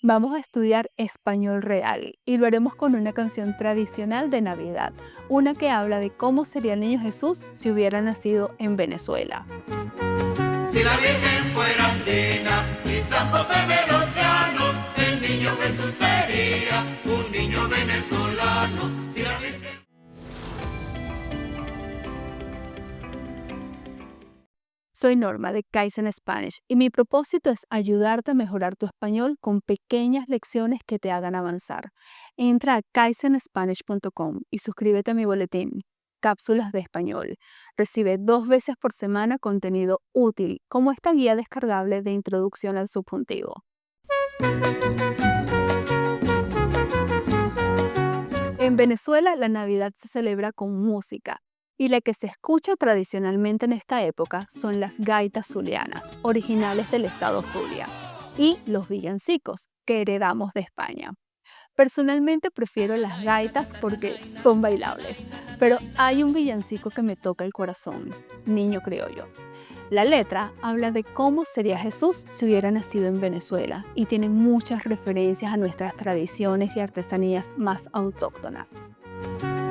Vamos a estudiar español real y lo haremos con una canción tradicional de Navidad, una que habla de cómo sería el niño Jesús si hubiera nacido en Venezuela. Si la Virgen fuera andina y San José de los Llanos, el niño Jesús sería un niño venezolano. Si la Virgen... Soy Norma de Kaizen Spanish y mi propósito es ayudarte a mejorar tu español con pequeñas lecciones que te hagan avanzar. Entra a kaizenspanish.com y suscríbete a mi boletín, Cápsulas de Español. Recibe 2 veces por semana contenido útil, como esta guía descargable de introducción al subjuntivo. En Venezuela, la Navidad se celebra con música. Y la que se escucha tradicionalmente en esta época son las gaitas zulianas, originales del estado Zulia, y los villancicos, que heredamos de España. Personalmente prefiero las gaitas porque son bailables, pero hay un villancico que me toca el corazón, Niño Criollo. La letra habla de cómo sería Jesús si hubiera nacido en Venezuela y tiene muchas referencias a nuestras tradiciones y artesanías más autóctonas.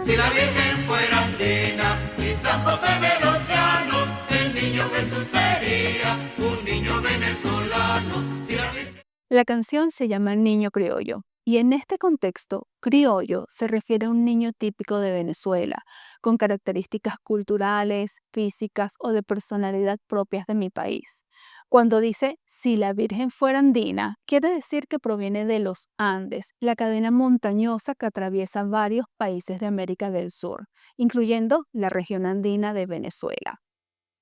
Si la Virgen fuera andina y San José de los Llanos, el niño Jesús sería un niño venezolano. Si la Virgen... La canción se llama Niño Criollo y en este contexto, criollo se refiere a un niño típico de Venezuela, con características culturales, físicas o de personalidad propias de mi país. Cuando dice si la Virgen fuera andina, quiere decir que proviene de los Andes, la cadena montañosa que atraviesa varios países de América del Sur, incluyendo la región andina de Venezuela.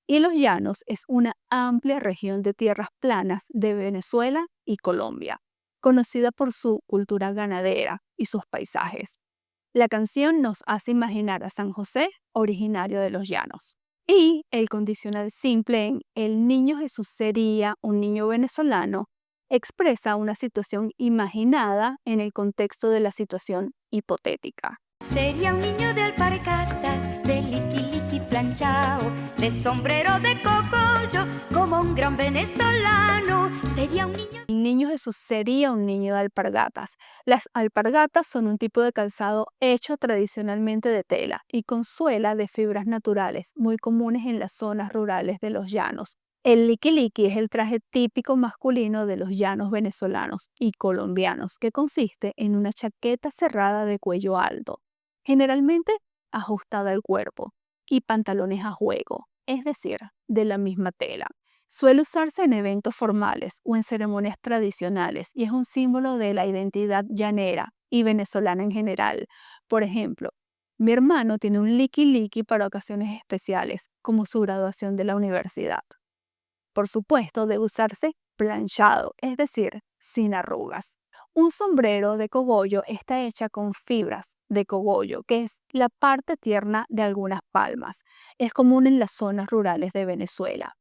Y los llanos es una amplia región de tierras planas de Venezuela y Colombia, conocida por su cultura ganadera y sus paisajes. La canción nos hace imaginar a San José, originario de los llanos. Y el condicional simple en el niño Jesús sería un niño venezolano expresa una situación imaginada en el contexto de la situación hipotética. Sería un niño de alpargatas, de liqui liqui planchao, de sombrero de cogollo, como un gran venezolano. Sería un niño... El niño Jesús sería un niño de alpargatas. Las alpargatas son un tipo de calzado hecho tradicionalmente de tela y con suela de fibras naturales, muy comunes en las zonas rurales de los llanos. El liqui liqui es el traje típico masculino de los llanos venezolanos y colombianos, que consiste en una chaqueta cerrada de cuello alto, generalmente ajustada al cuerpo, y pantalones a juego, es decir, de la misma tela. Suele usarse en eventos formales o en ceremonias tradicionales y es un símbolo de la identidad llanera y venezolana en general. Por ejemplo, mi hermano tiene un liqui liqui para ocasiones especiales, como su graduación de la universidad. Por supuesto, debe usarse planchado, es decir, sin arrugas. Un sombrero de cogollo está hecha con fibras de cogollo, que es la parte tierna de algunas palmas. Es común en las zonas rurales de Venezuela.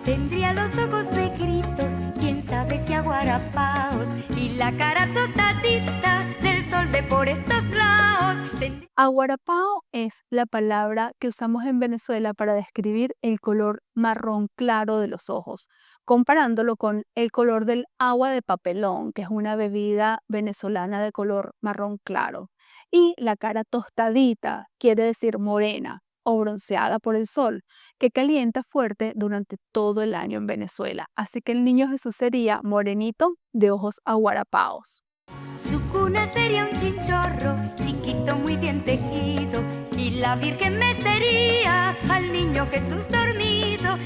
Tendría los ojos negritos, quién sabe si aguarapaos, y la cara tostadita del sol de por estos lados. Aguarapao es la palabra que usamos en Venezuela para describir el color marrón claro de los ojos, comparándolo con el color del agua de papelón, que es una bebida venezolana de color marrón claro. Y la cara tostadita quiere decir morena o bronceada por el sol, que calienta fuerte durante todo el año en Venezuela. Así que el niño Jesús sería morenito de ojos aguarapaos. Su cuna sería un chinchorro, chiquito muy bien tejido, y la Virgen metería al niño Jesús dormido.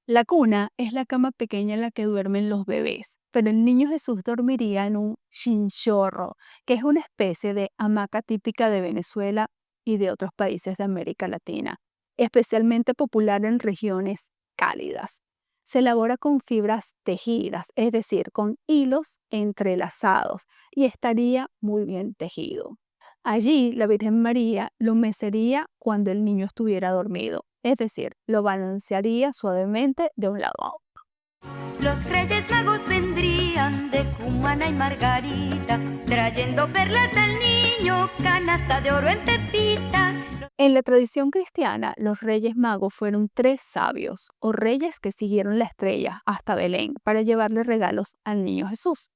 La cuna es la cama pequeña en la que duermen los bebés, pero el niño Jesús dormiría en un chinchorro, que es una especie de hamaca típica de Venezuela y de otros países de América Latina, especialmente popular en regiones cálidas. Se elabora con fibras tejidas, es decir, con hilos entrelazados, y estaría muy bien tejido. Allí la Virgen María lo mecería cuando el niño estuviera dormido, es decir, lo balancearía suavemente de un lado a otro. Los Reyes Magos vendrían de Cumana y Margarita, trayendo perlas al niño, canasta de oro en pepitas. En la tradición cristiana, los Reyes Magos fueron 3 sabios o reyes que siguieron la estrella hasta Belén para llevarle regalos al niño Jesús.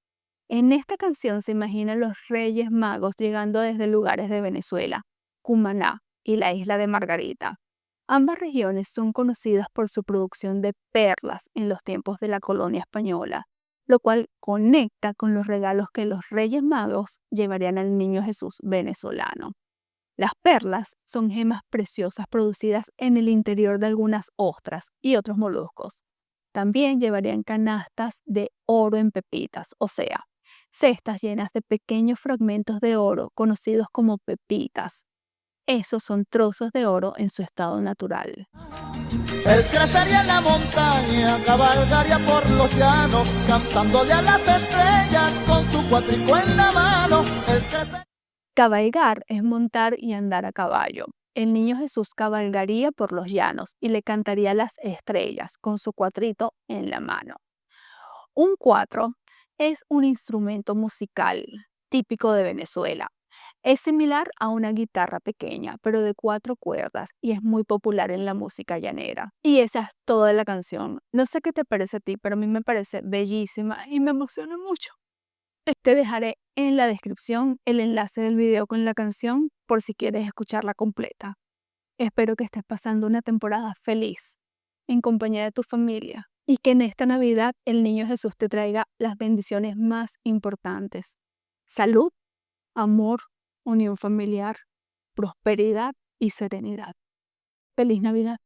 En esta canción se imaginan los Reyes Magos llegando desde lugares de Venezuela, Cumaná y la isla de Margarita. Ambas regiones son conocidas por su producción de perlas en los tiempos de la colonia española, lo cual conecta con los regalos que los Reyes Magos llevarían al niño Jesús venezolano. Las perlas son gemas preciosas producidas en el interior de algunas ostras y otros moluscos. También llevarían canastas de oro en pepitas, o sea, cestas llenas de pequeños fragmentos de oro conocidos como pepitas. Esos son trozos de oro en su estado natural. Él crecería en la montaña, cabalgaría por los llanos, cantándole a las estrellas con su cuatrico en la mano. Cabalgar es montar y andar a caballo. El niño Jesús cabalgaría por los llanos y le cantaría a las estrellas con su cuatrito en la mano. Un cuatro es un instrumento musical típico de Venezuela. Es similar a una guitarra pequeña, pero de 4 cuerdas y es muy popular en la música llanera. Y esa es toda la canción. No sé qué te parece a ti, pero a mí me parece bellísima y me emociona mucho. Te dejaré en la descripción el enlace del video con la canción por si quieres escucharla completa. Espero que estés pasando una temporada feliz en compañía de tu familia y que en esta Navidad el niño Jesús te traiga las bendiciones más importantes: salud, amor, unión familiar, prosperidad y serenidad. ¡Feliz Navidad!